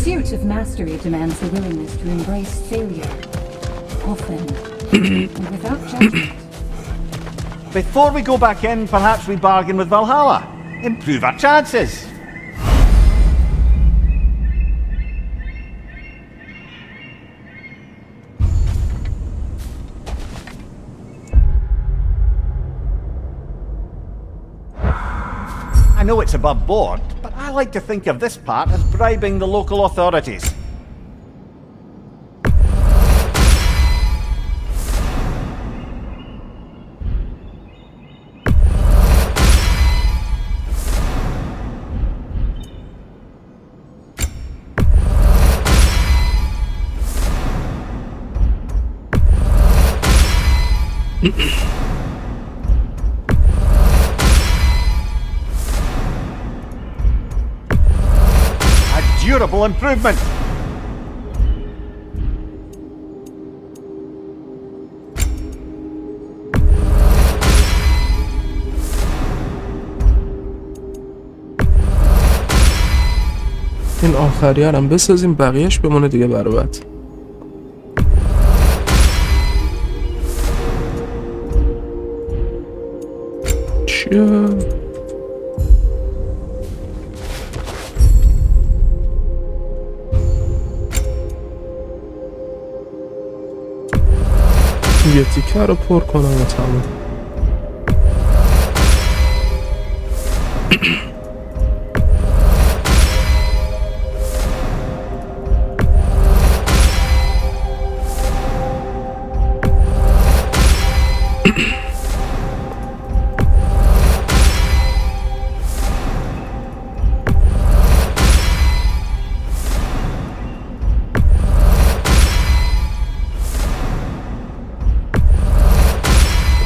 pursuit of mastery demands the willingness to embrace failure, often and without judgment. Before we go back in, perhaps we bargain with Valhalla. Improve our chances. I know it's above board, but I like to think of this part as bribing the local authorities. A durable improvement. این آخری هم بسازیم بقیهش بمونه دیگه برای بعد. چیه؟ یه تیکه رو پر کنم و تمام.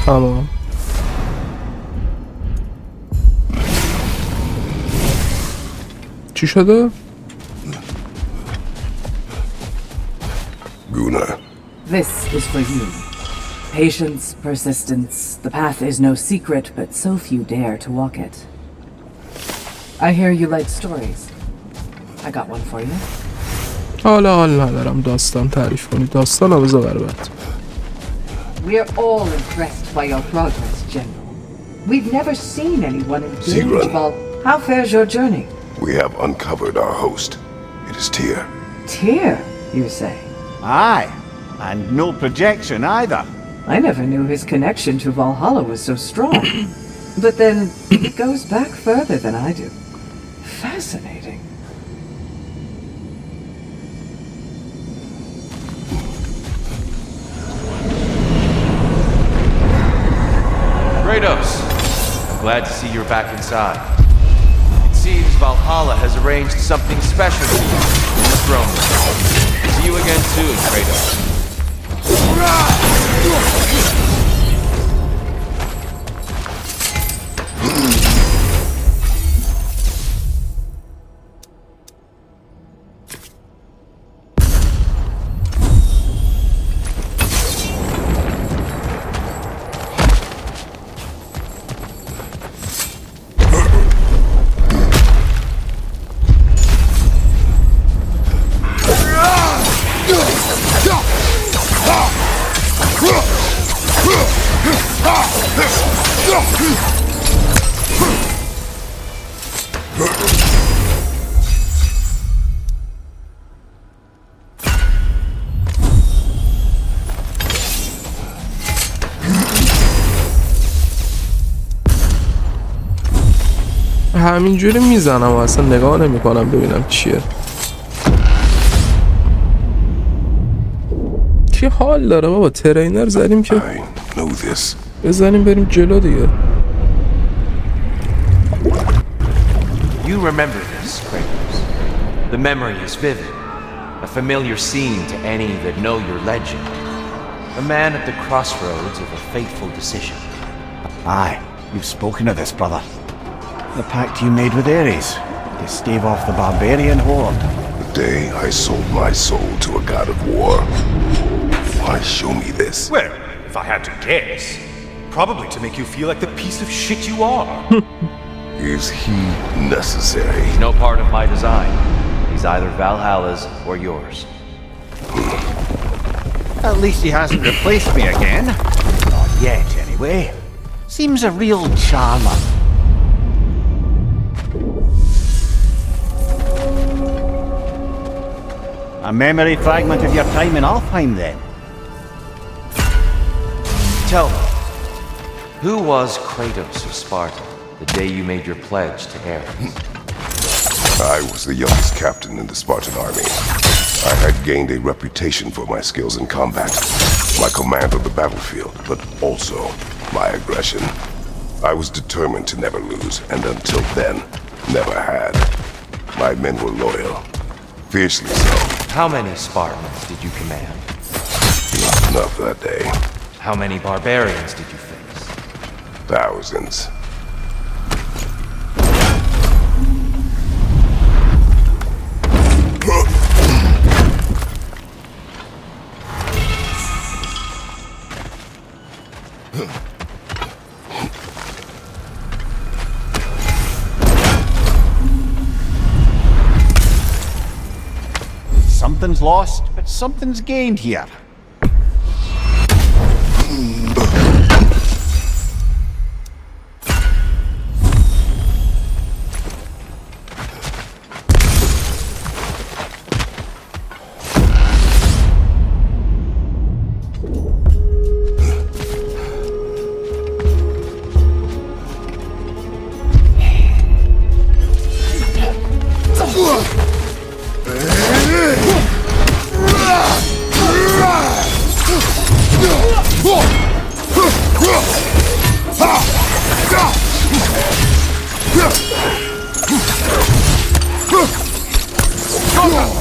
تمام. چی شده؟ Gunnar. This is for you. Patience, persistence. The path is no secret, but so few dare to walk it. I hear you like stories. I got one for you. حال ندارم داستان تعریف کنی. داستان رو بذار برای بعد. We're all impressed by your progress, General. We've never seen anyone engage Zigran. Val. How fares your journey? We have uncovered our host. It is Tyr. Tyr, you say? Aye, and no projection either. I never knew his connection to Valhalla was so strong. But then, it goes back further than I do. Fascinating. Kratos, I'm glad to see you're back inside. It seems Valhalla has arranged something special for you in the throne room. See you again soon, Kratos. همینجوری میزنم و اصلا نگاه نمی کنم ببینم چیه. کی حال داره بابا ترینر زدیم که بزنیم بریم جلو دیگه. You remember this, Kratos. The memory is vivid, a familiar scene to any that know your legend. A man at the crossroads of a fateful decision. Aye, you've spoken of this, brother. The pact you made with Ares to stave off the barbarian horde. The day I sold my soul to a god of war. Why show me this? Well, if I had to guess, probably to make you feel like the piece of shit you are. Is he necessary? He's no part of my design. He's either Valhalla's or yours. At least he hasn't replaced me again. Not yet, anyway. Seems a real charmer. A memory fragment of your time in Alfheim, then? Tell me, who was Kratos of Sparta the day you made your pledge to Ares? I was the youngest captain in the Spartan army. I had gained a reputation for my skills in combat, my command of the battlefield, but also my aggression. I was determined to never lose, and until then, never had. My men were loyal, fiercely so. How many Spartans did you command? Not enough that day. How many barbarians did you face? Thousands. Something's lost, but something's gained here.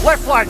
Left flank!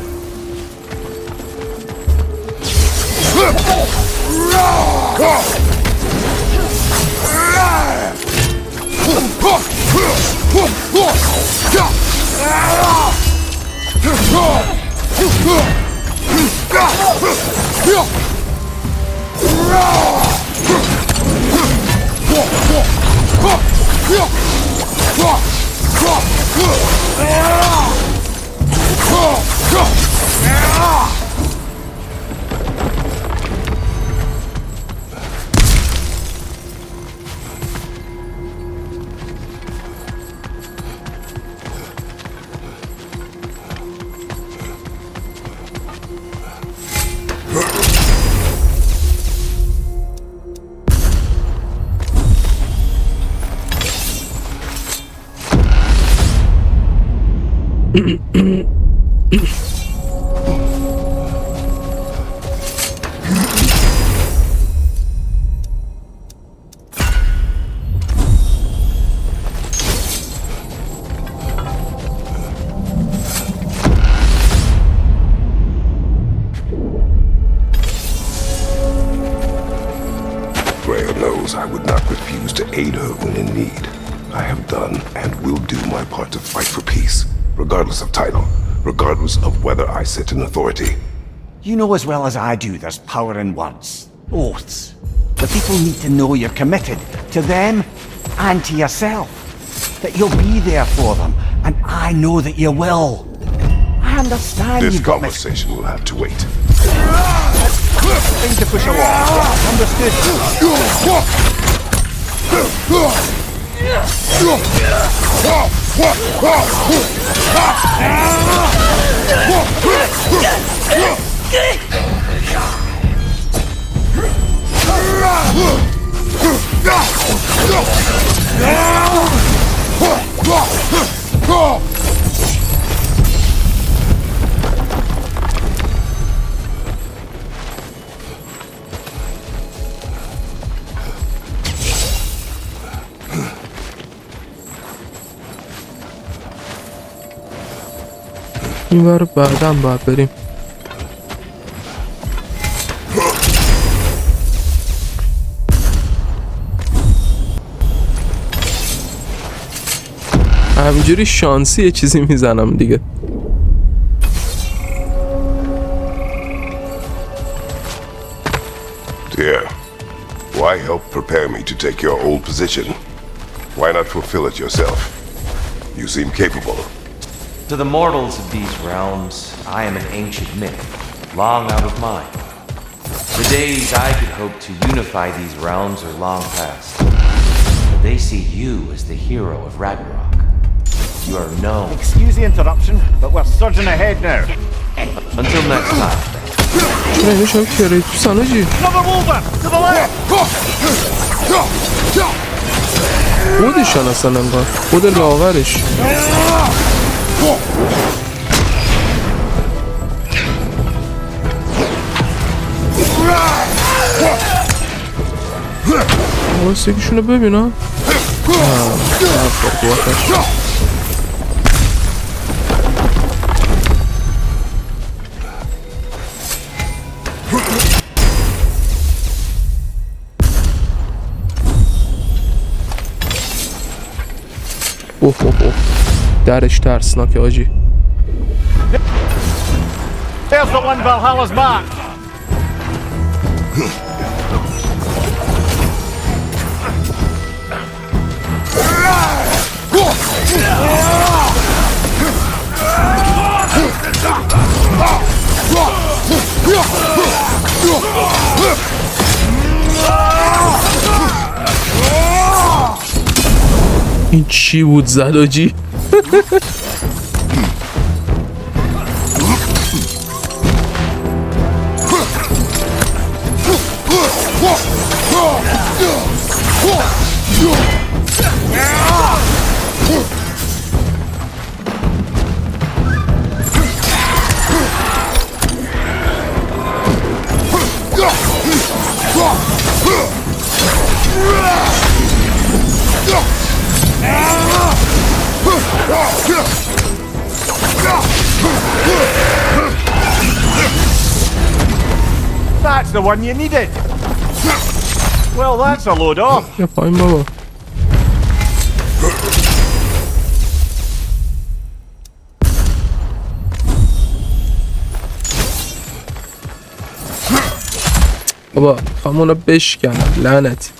Freya knows I would not refuse to aid her when in need. I have done and will do my part to fight for peace, regardless of title, regardless of whether I sit in authority. You know as well as I do there's power in words. Oaths. The people need to know you're committed to them and to yourself. That you'll be there for them, and I know that you will. I understand This you've got conversation will have to wait. things to push along. Understood. این ور بعدا باید بریم. همینجوری شانسی یه چیزی میزنم دیگه. Dear, why help prepare me to take your old position? Why not fulfill it yourself? You seem capable. To the mortals of these realms, I am an ancient myth, long out of mind. The days I could hope to unify these realms are long past. But they see you as the hero of Ragnarok. You are known. Excuse the interruption, but we're surging ahead now. Until next time. چرا اینو شب کریتوسن آجی؟ Another wolver! To the left! خودشان اصلا انگار خود لاغرش. واسگیشونو ببینم. اوه درش ترسناکه آجی. There's the one Valhalla's marked. این چی بود زد آجی؟ That's the one you needed. Well, that's a load off. یا پایین بابا. بابا خامونو بشکنم لعنتی.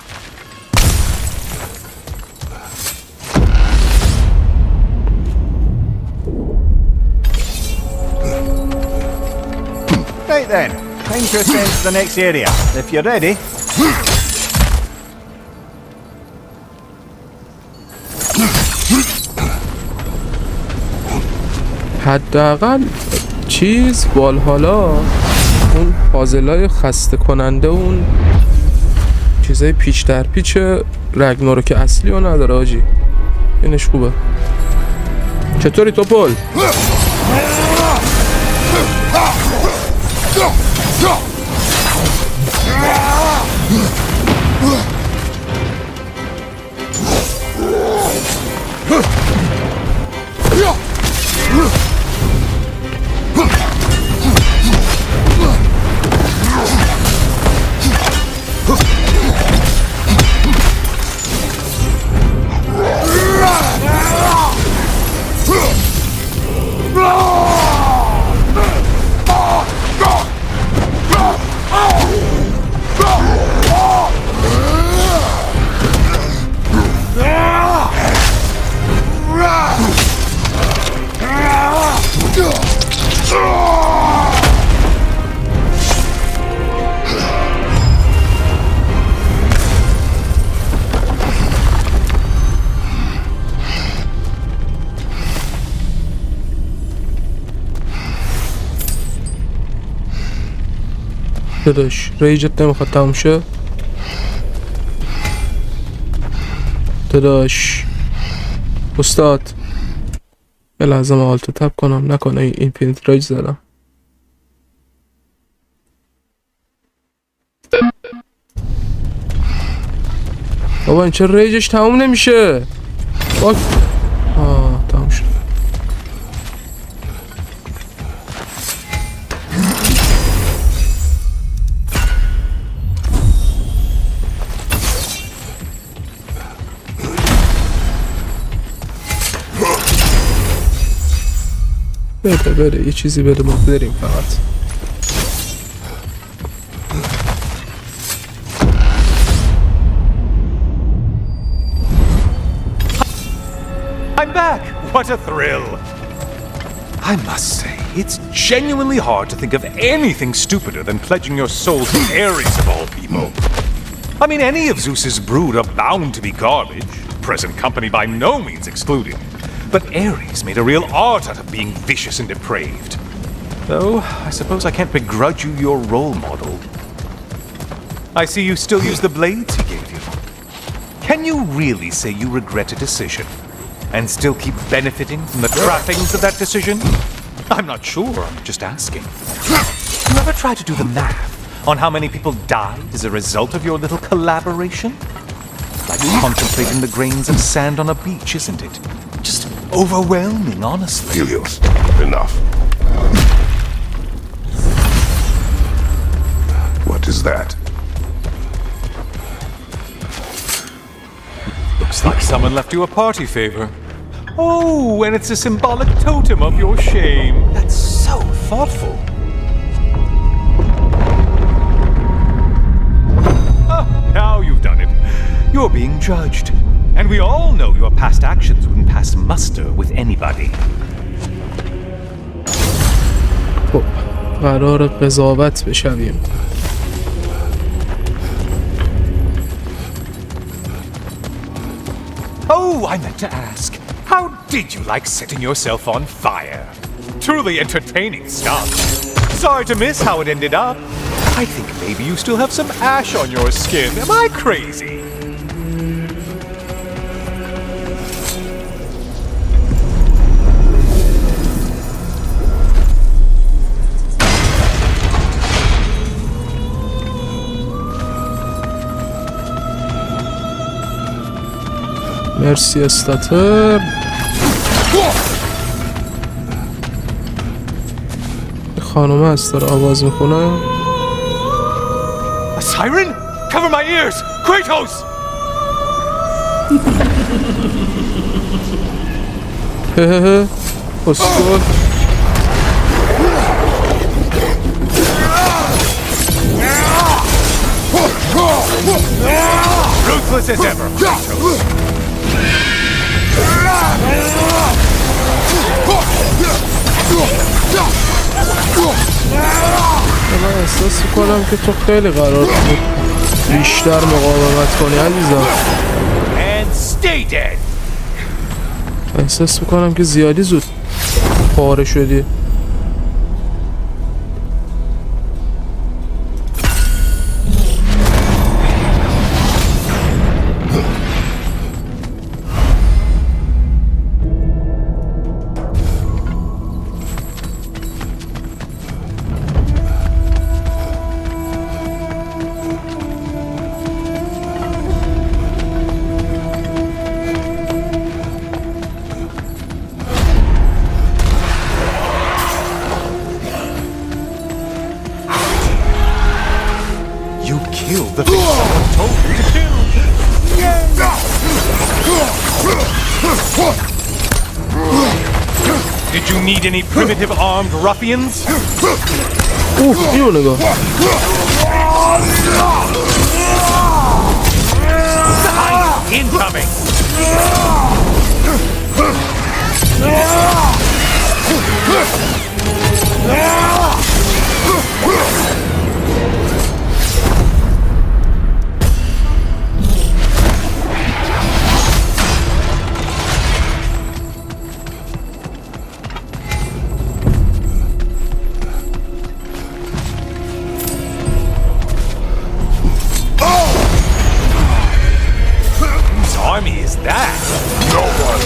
Right then, time to ascend to the next area. If you're ready. حداقل چیز والهالا اون پازلای خسته کننده اون چیزای پیچ در پیچ رگناروک اصلی رو نداره آجی. اینش خوبه. چطوری توپل؟ داداش ریجت نمیخواد تموم شه داداش استاد یه لحظه ما آلتو تب کنم نکنه این پینت رایج زدم بابا این چه ریجش تموم نمیشه تموم شد بده یه چیزی بده ما بریم فقط I'm back! What a thrill! I must say, it's genuinely hard to think of anything stupider than pledging your soul to Ares of all people. I mean, any of Zeus's brood are bound to be garbage, present company by no means excluded. But Ares made a real art out of being vicious and depraved. Though, I suppose I can't begrudge you your role model. I see you still use the blades he gave you. Can you really say you regret a decision, and still keep benefiting from the trappings of that decision? I'm not sure, I'm just asking. You ever try to do the math on how many people died as a result of your little collaboration? Like contemplating the grains of sand on a beach, isn't it? Just overwhelming, honestly. Helios, enough. What is that? Looks like someone left you a party favor. Oh, and it's a symbolic totem of your shame. That's so thoughtful. Ah, now you've done it. You're being judged. And we all know your past actions wouldn't pass muster with anybody. خب قرار قضاوت بشویم. Oh, I meant to ask, how did you like setting yourself on fire? Truly entertaining stuff. Sorry to miss how it ended up. I think maybe you still have some ash on your skin. Am I crazy? مرسی استاتر. خانومه هست داره آواز میکنه. A siren? Cover my ears! Kratos! هههه اسکول. Ruthless as ever, Kratos. من احساس کنم که تو خیلی قرار بود بیشتر مقاومت کنی عزیزم. And stay dead. احساس میکنم که زیادی زود پاره شدی. The thing someone told you to kill. Did you need any primitive armed ruffians? اینو نگاه. Incoming. Army is that? No one.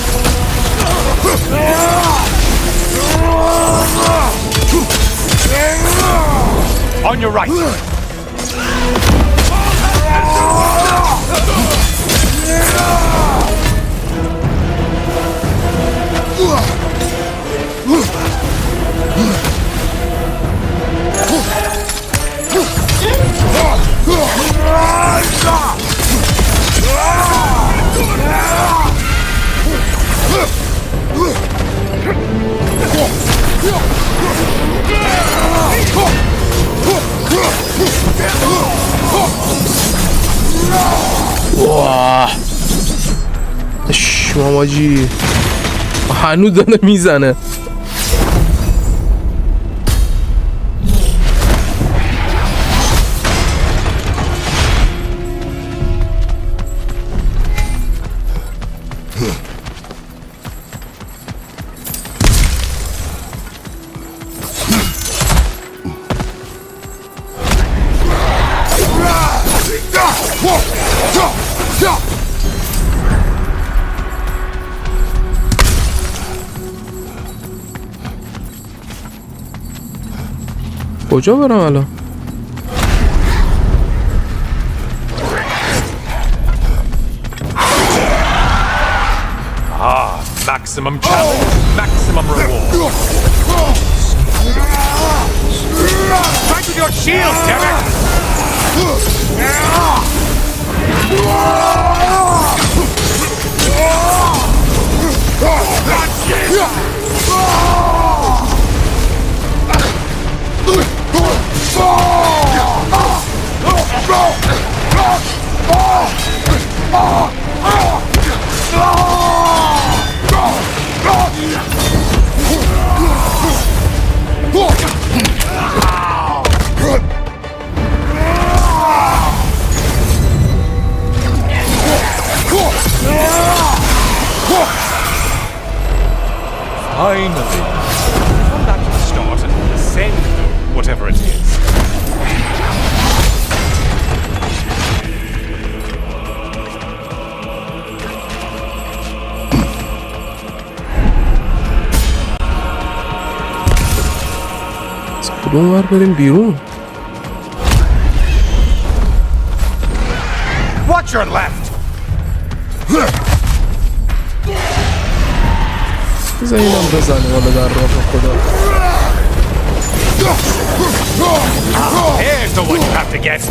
On your right. واه شماجی هنوز داره میزنه. کجا برم الان؟ Maximum challenge, maximum reward. Strike with your shield, damn it! Finally! Come back to the start and ascend whatever it is. کدوم ور بریم بیرون؟ Watch your left! بذار اینم بزنه والا در راه خدا. Here's the one you have to get!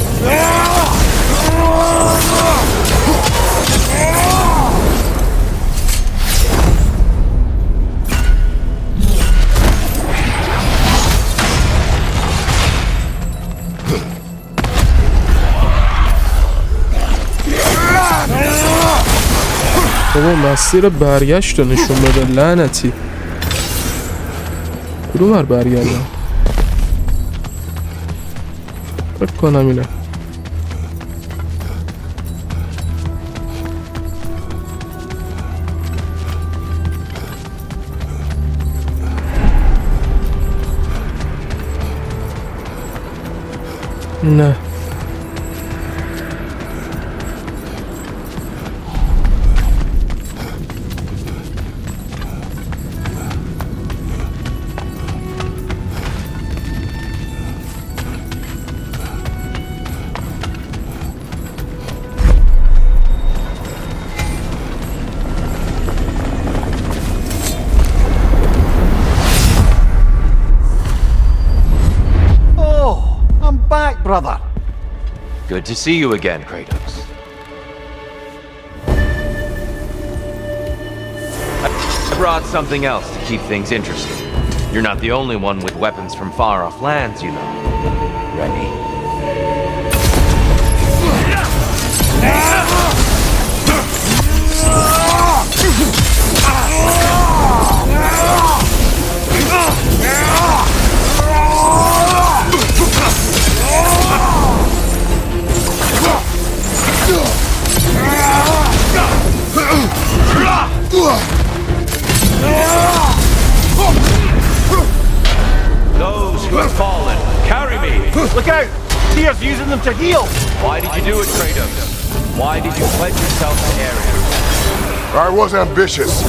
بابا مسیر برگشت رو نشون بده لعنتی. کدوم ور برگردم؟ فکر کنم اینه. نه Brother. Good to see you again, Kratos. I brought something else to keep things interesting. You're not the only one with weapons from far-off lands, you know. Ready? Those who have fallen, carry me! Look out! Tyr's using them to heal! Why did you do it, Kratos? Why did you pledge yourself to Ares? I was ambitious.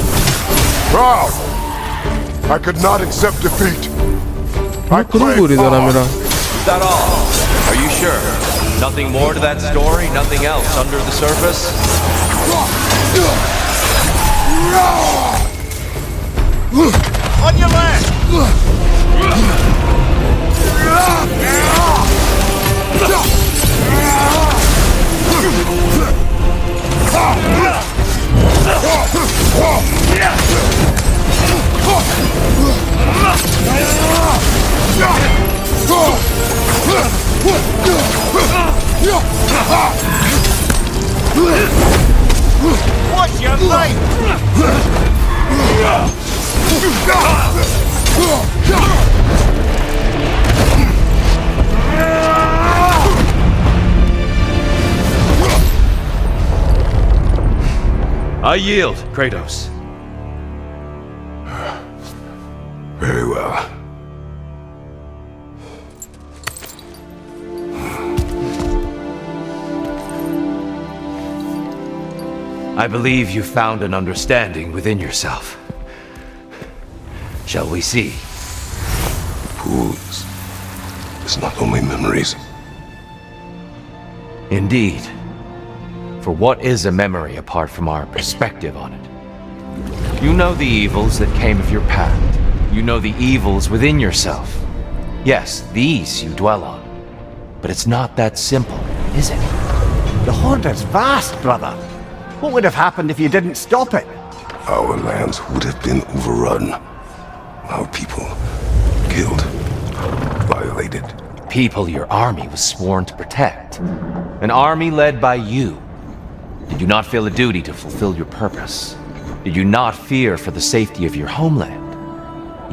Proud. I could not accept defeat. I کدوم played گوری دارم hard. میرم؟ Is that all? Are you sure? Nothing more to that story? Nothing else under the surface? On your left! Watch your light! I yield, Kratos. Very well. I believe you found an understanding within yourself. Shall we see? Fools. is not only memories. Indeed. For what is a memory apart from our perspective on it? You know the evils that came of your path. You know the evils within yourself. Yes, these you dwell on. But it's not that simple, is it? The Horde is vast, brother. What would have happened if you didn't stop it? Our lands would have been overrun. Our people killed, violated. People your army was sworn to protect. An army led by you. Did you not feel a duty to fulfill your purpose? Did you not fear for the safety of your homeland?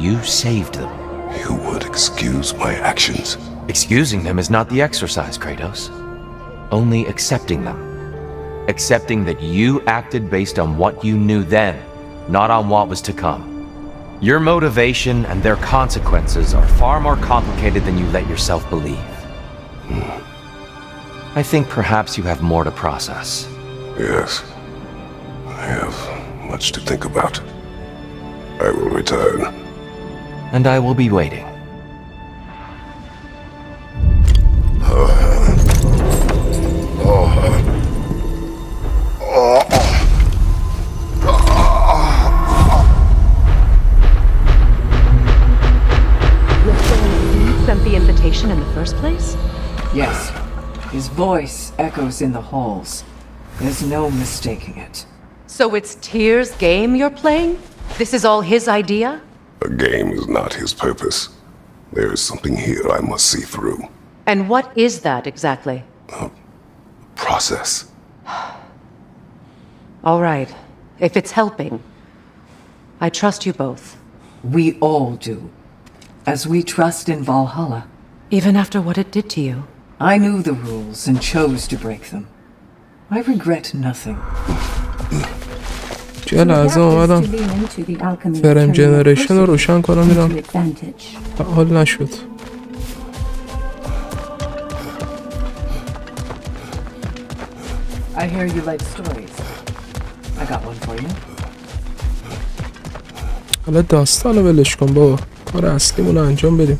You saved them. You would excuse my actions. Excusing them is not the exercise, Kratos. Only accepting them. Accepting that you acted based on what you knew then, not on what was to come. Your motivation and their consequences are far more complicated than you let yourself believe. I think perhaps you have more to process. Yes, I have much to think about. I will return. And I will be waiting. Sent the invitation in the first place? Yes. His voice echoes in the halls. There's no mistaking it. So it's Tyr's game you're playing? This is all his idea? A game is not his purpose. There is something here I must see through. And what is that exactly? Process. All right. If it's helping, I trust you both. We all do. As we trust in Valhalla. Even after what it did to you. I knew the rules and chose to break them. I regret nothing. چه لحظه اومدم فریم جنریشن رو روشن کنم میرم فعال نشد. I hear you like stories. I got one for you. حالا داستان رو ولش کن بابا، کار اصلیمون رو انجام بدیم.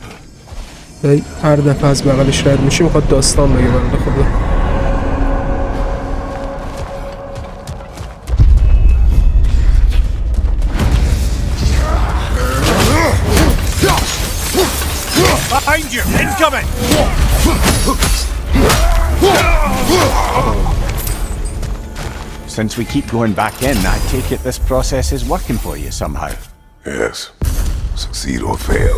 هر دفعه از بغلش رد میشی میخواد داستان بگه بنده خدا. Behind you! Incoming! Since we keep going back in, I take it this process is working for you somehow. Yes. Succeed or fail.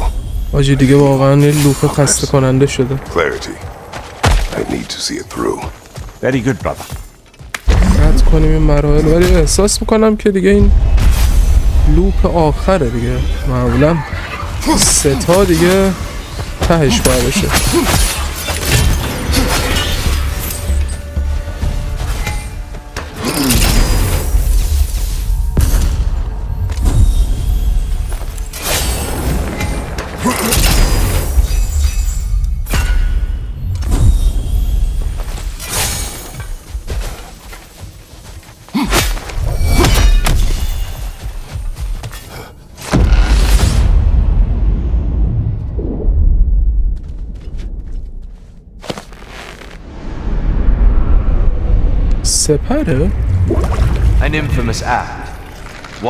آجی دیگه واقعا این لوپ خسته کننده شده. Clarity. I need to see it through. Very good, brother. رد کنیم این مراحل، ولی احساس میکنم که دیگه این لوپ آخره دیگه. معمولا 3 تا دیگه تهش باید بشه. سپره؟ An infamous act.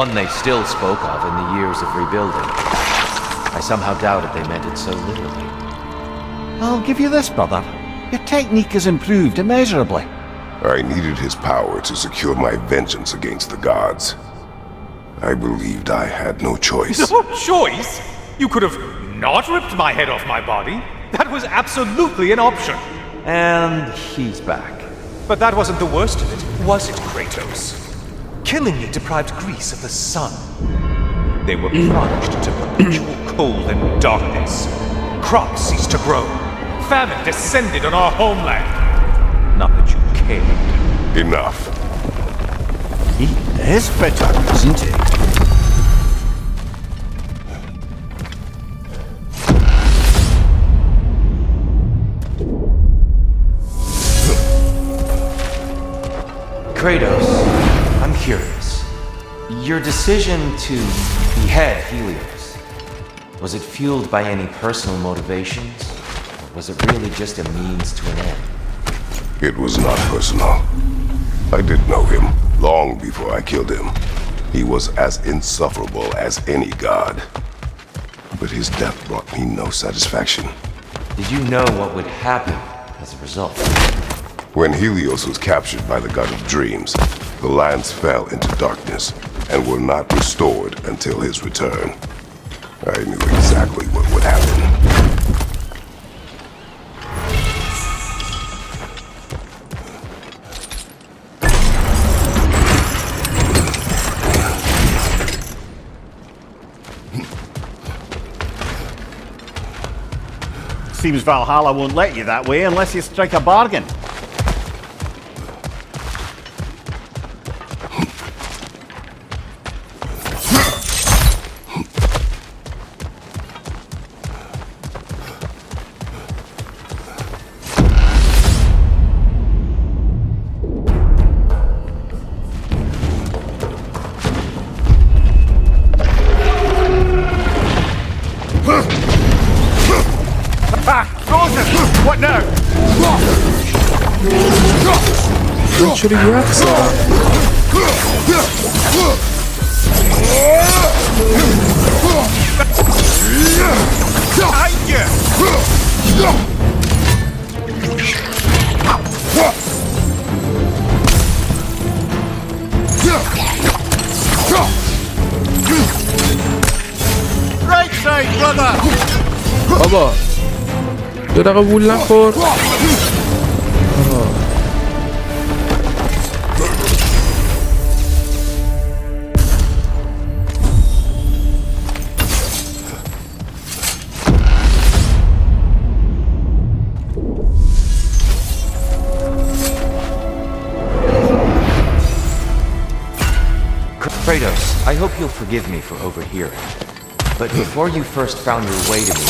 One they still spoke of in the years of rebuilding. I somehow doubted they meant it so literally. I'll give you this, brother. Your technique has improved immeasurably. I needed his power to secure my vengeance against the gods. I believed I had no choice. No choice? You could have not ripped my head off my body. That was absolutely an option. And he's back. But that wasn't the worst of it, was it, Kratos? Killing me deprived Greece of the sun. They were plunged into perpetual cold and darkness. Crops ceased to grow. Famine descended on our homeland. Not that you cared. Enough. He is bitter, isn't he? Kratos, I'm curious. Your decision to behead Helios, was it fueled by any personal motivations? was it really just a means to an end? It was not personal. I did know him long before I killed him. He was as insufferable as any god. But his death brought me no satisfaction. Did you know what would happen as a result? When Helios was captured by the god of dreams, the lands fell into darkness and were not restored until his return. I knew exactly what would happen. Seems Valhalla won't let you that way unless you strike a bargain. What now? چرا یک زدم Right side, brother! بابا یه دقیقه وول نخور Kratos, I hope you'll forgive me for overhearing. But before you first found your way to me,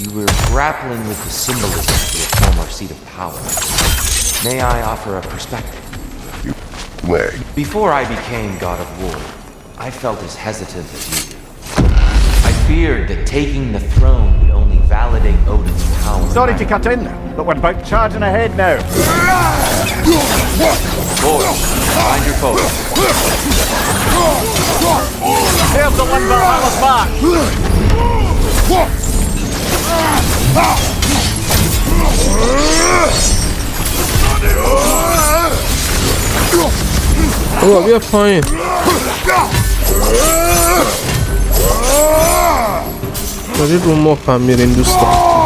you were grappling with the symbolism of your former seat of power. May I offer a perspective? You may. Before I became God of War, I felt as hesitant as you do. I feared that taking the throne would only validate Odin's power. Sorry to cut in, but we're about charging ahead now. Boys, find your focus. Here's the one Valhalla's back! بابا بیا پایین داری رو مخم میرین دوستان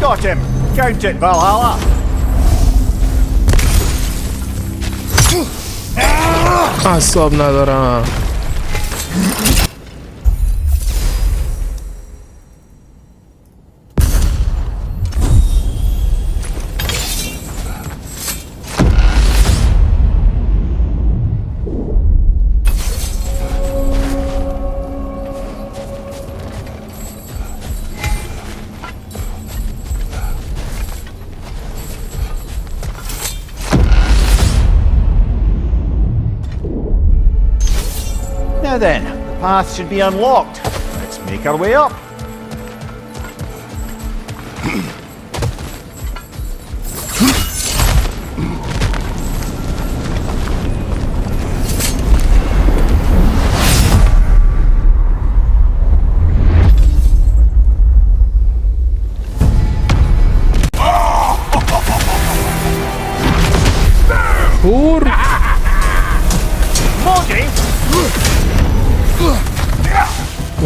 Got him! Count it, Valhalla! اعصاب ندارم Now then, the path should be unlocked. Let's make our way up. پور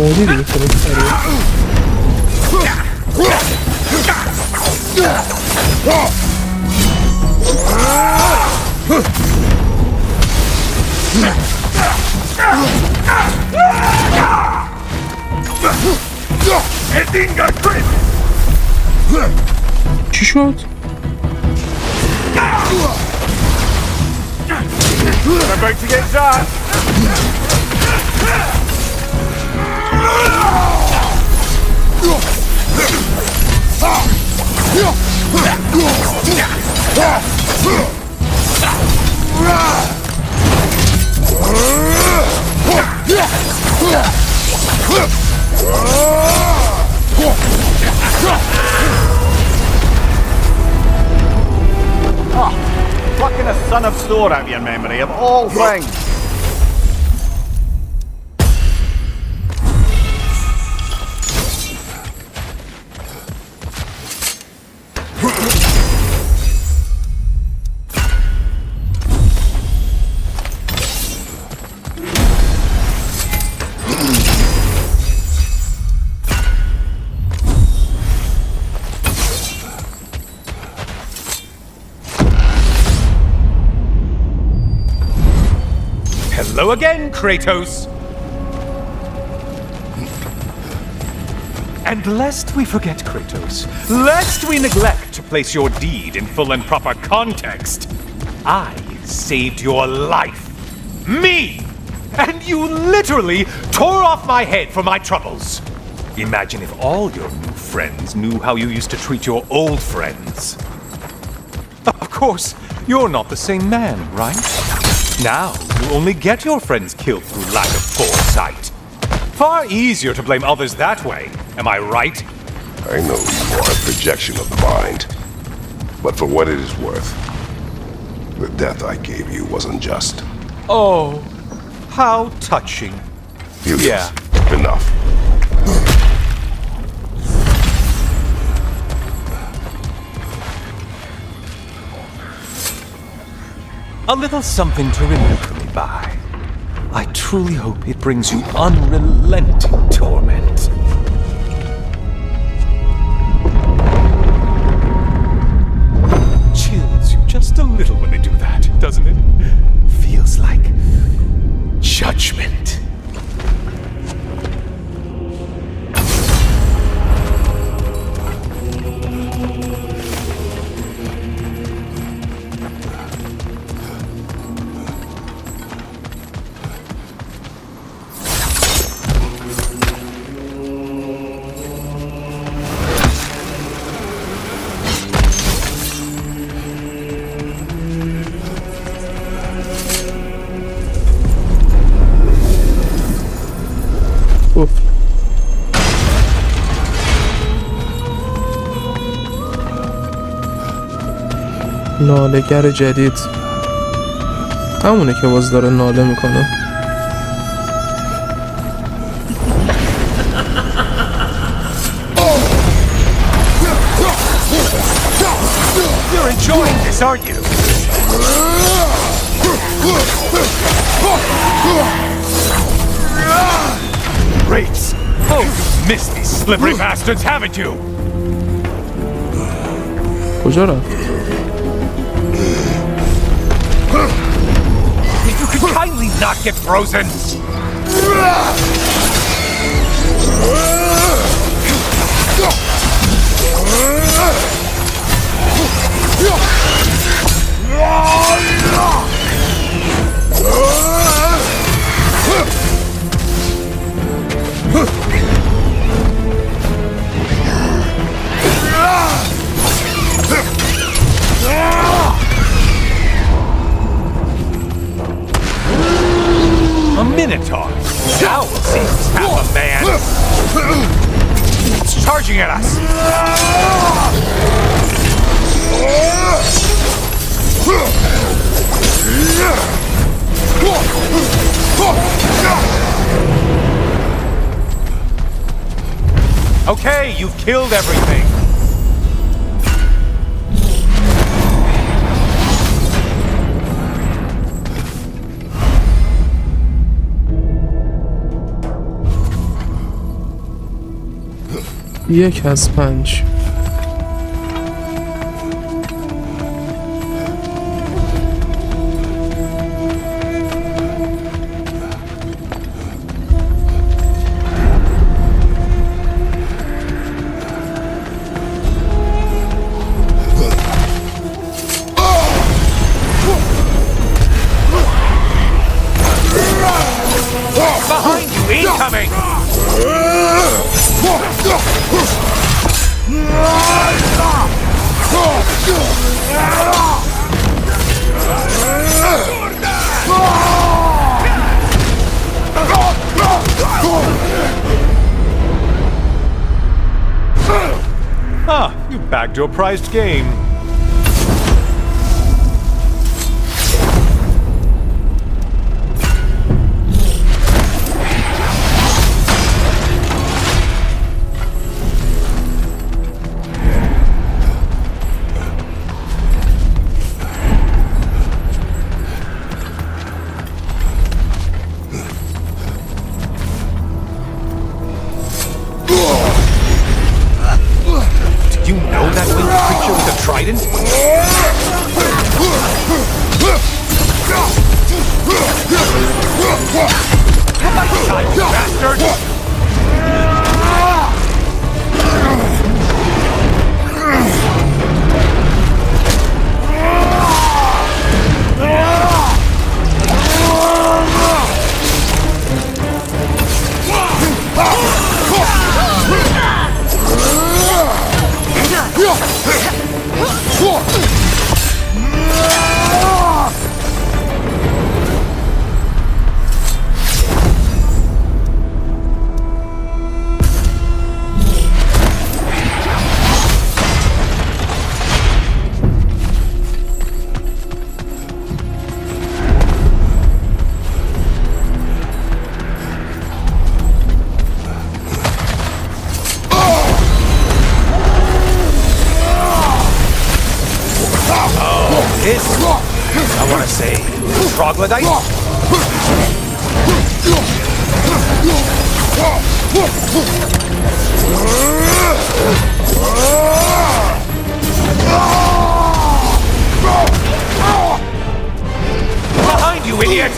موجی دیگه خیلی سریع چی شد؟ We're about to get zapped! Plucking a son of Thor out of your memory, of all things. Hello again, Kratos! And lest we forget, Kratos, lest we neglect to place your deed in full and proper context, I saved your life. Me! And you literally tore off my head for my troubles. Imagine if all your new friends knew how you used to treat your old friends. Of course, you're not the same man, right? Now, you only get your friends killed through lack of foresight. Far easier to blame others that way, am I right? I know you are a projection of the mind. But for what it is worth, the death I gave you was unjust. Oh, how touching. Helios, enough. A little something to remember me by. I truly hope it brings you unrelenting torment. Chills you just a little when they do that, doesn't it? Feels like judgment. ناله‌گر جدید همونه که باز داره ناله میکنه. You're enjoying this, aren't you? Great! Oh, you've missed these slippery bastards, haven't you? کجا رفت؟ If you could kindly not get frozen! A minotaur! Now it seems half a man! It's charging at us! Okay, you've killed everything! یک از 5. Behind you, incoming! bagged your prized game. Do you know that winged creature with a trident? Die, you bastard! This, I want to say, troglodyte? Behind you, idiot!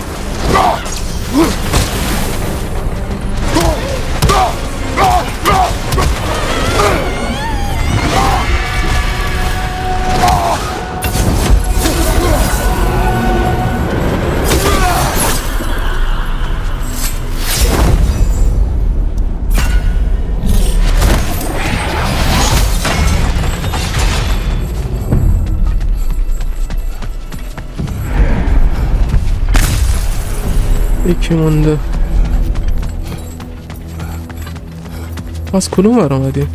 یکی مونده. از کدوم ور آمدیم؟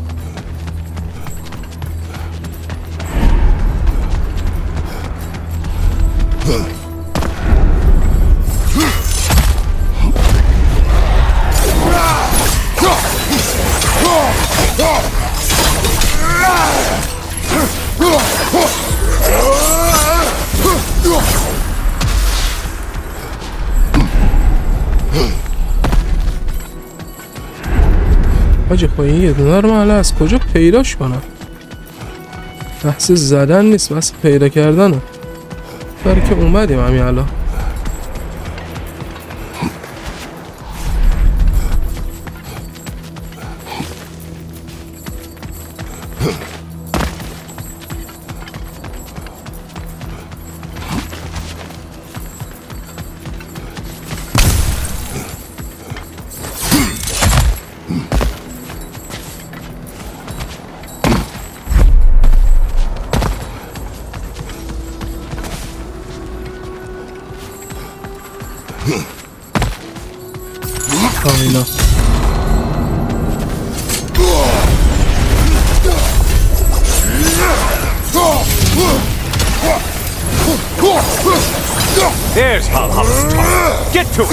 حاجی خب این یه دونه رو من الان از کجا پیداش کنم؟ بحث زدن نیست، بحث پیدا کردنه. برای که اومدیم همین الان. اینا There's Valhalla's top. Get to it!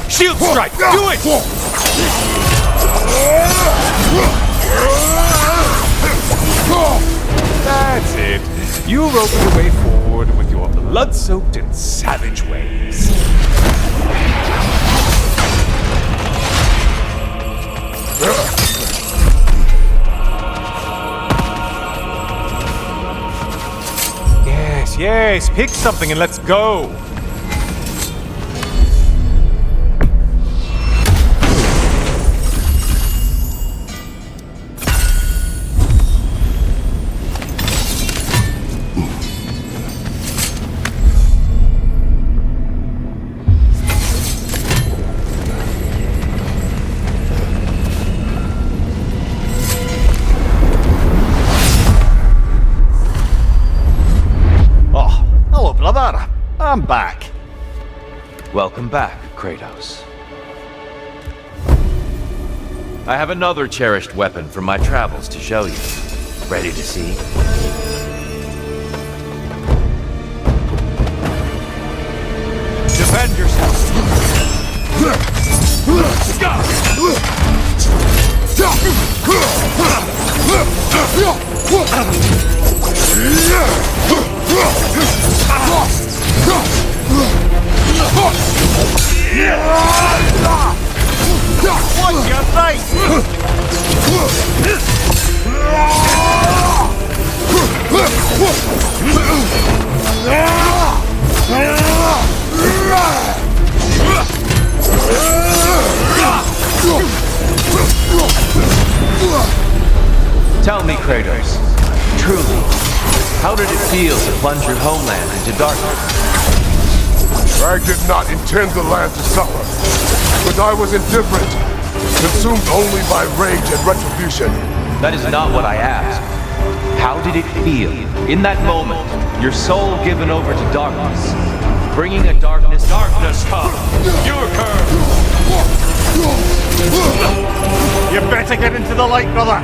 Shield strike! Do it! That's it. You've opened the way forward with your blood-soaked and savage ways. Yes, pick something and let's go. I'm back. Welcome back, Kratos. I have another cherished weapon from my travels to show you. Ready to see? Defend yourself! What's your face? Tell me, Kratos, truly, how did it feel to plunge your homeland into darkness? I did not intend the land to suffer, but I was indifferent, consumed only by rage and retribution. That is not what I asked. How did it feel, in that moment, your soul given over to darkness, bringing a darkness come, your curse! You better get into the light, brother!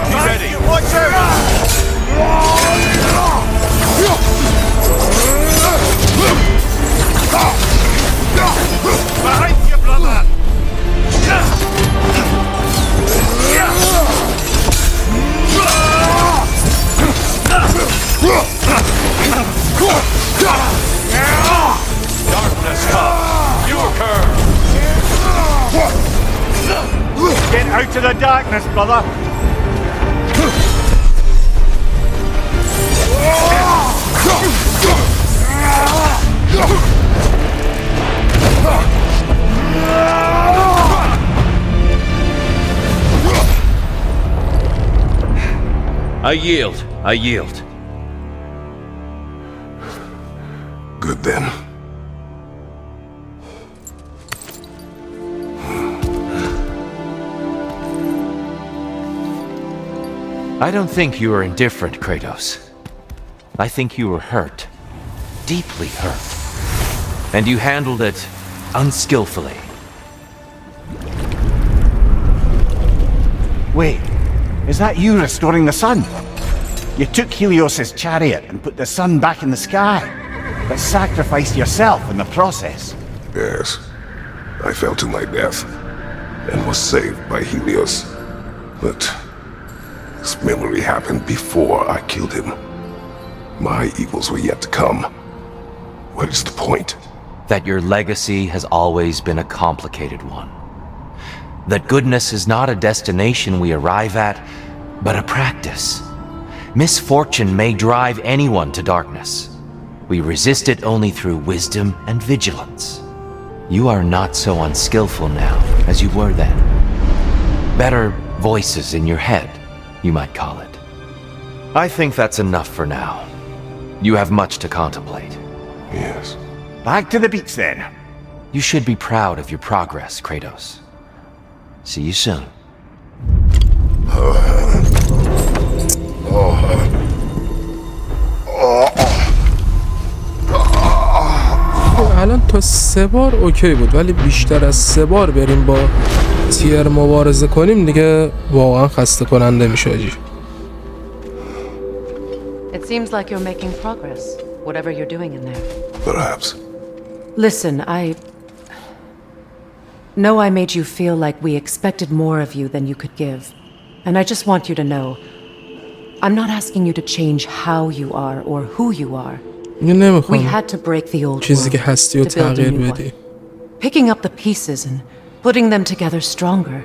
Be ready! Watch out! Behind you, brother! Darkness come, your curse! Get out of the darkness, brother! I yield. I yield. Good then. I don't think you were indifferent, Kratos. I think you were hurt. Deeply hurt. And you handled it unskillfully. Wait, is that you restoring the sun? You took Helios's chariot and put the sun back in the sky, but sacrificed yourself in the process. Yes. I fell to my death, and was saved by Helios. But this memory happened before I killed him. My evils were yet to come. What is the point? That your legacy has always been a complicated one. That goodness is not a destination we arrive at, but a practice. Misfortune may drive anyone to darkness. We resist it only through wisdom and vigilance. You are not so unskillful now as you were then. Better voices in your head, you might call it. I think that's enough for now. You have much to contemplate. Yes. Back to the beach then. You should be proud of your progress, Kratos. See you soon. الان تا 3 بار اوکی بود، ولی بیشتر از 3 بار بریم با تیر مبارزه کنیم دیگه واقعا خسته کننده میشه آجی. It seems like you're making progress, whatever you're doing in there. Perhaps. Listen, I know I made you feel like we expected more of you than you could give. And I just want you to know, I'm not asking you to change how you are or who you are. We had to break the old چیزی که هستی و world to build a تغییر new بدی. one. Picking up the pieces and putting them together stronger.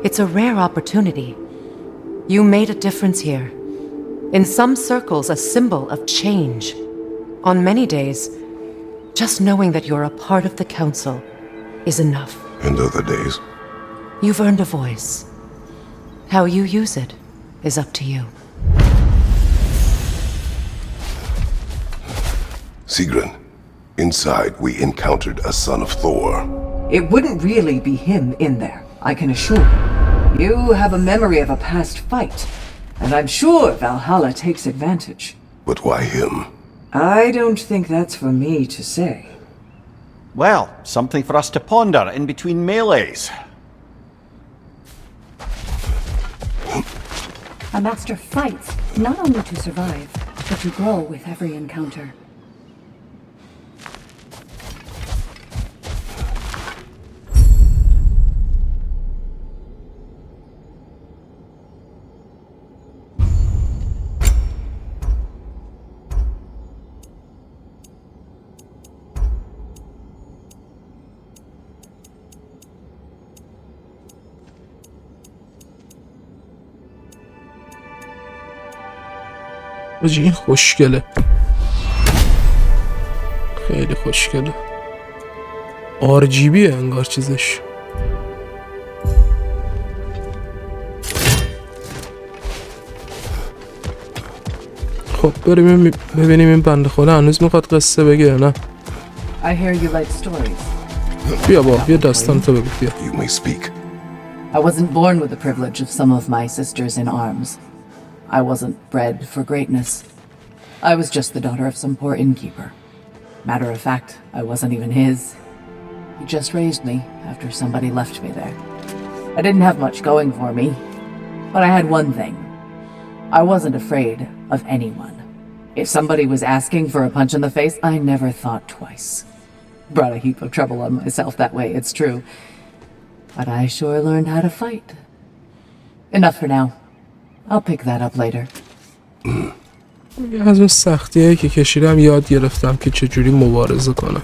It's a rare opportunity. You made a difference here. In some circles, a symbol of change. On many days, just knowing that you're a part of the council is enough. And other days? You've earned a voice. How you use it is up to you. Sigrun, inside we encountered a son of Thor. It wouldn't really be him in there, I can assure you. You have a memory of a past fight. And I'm sure Valhalla takes advantage. But why him? I don't think that's for me to say. Well, something for us to ponder in between melees. A master fights not only to survive, but to grow with every encounter. این خوشگله، خیلی خوشگله. RGB انگار چیزش. خب بریم ببینیم این بنده خدا هنوز میخواد قصه بگه یا نه. I hear you like stories. بیا بیا داستان تو بگو بیا. You may speak. I wasn't born with the privilege of some of my sisters in arms. I wasn't bred for greatness. I was just the daughter of some poor innkeeper. Matter of fact, I wasn't even his. He just raised me after somebody left me there. I didn't have much going for me, but I had one thing. I wasn't afraid of anyone. If somebody was asking for a punch in the face, I never thought twice. Brought a heap of trouble on myself that way, it's true. But I sure learned how to fight. Enough for now. I'll pick that up later. از اون سختیایی که کشیدم یاد گرفتم که چجوری مبارزه کنم.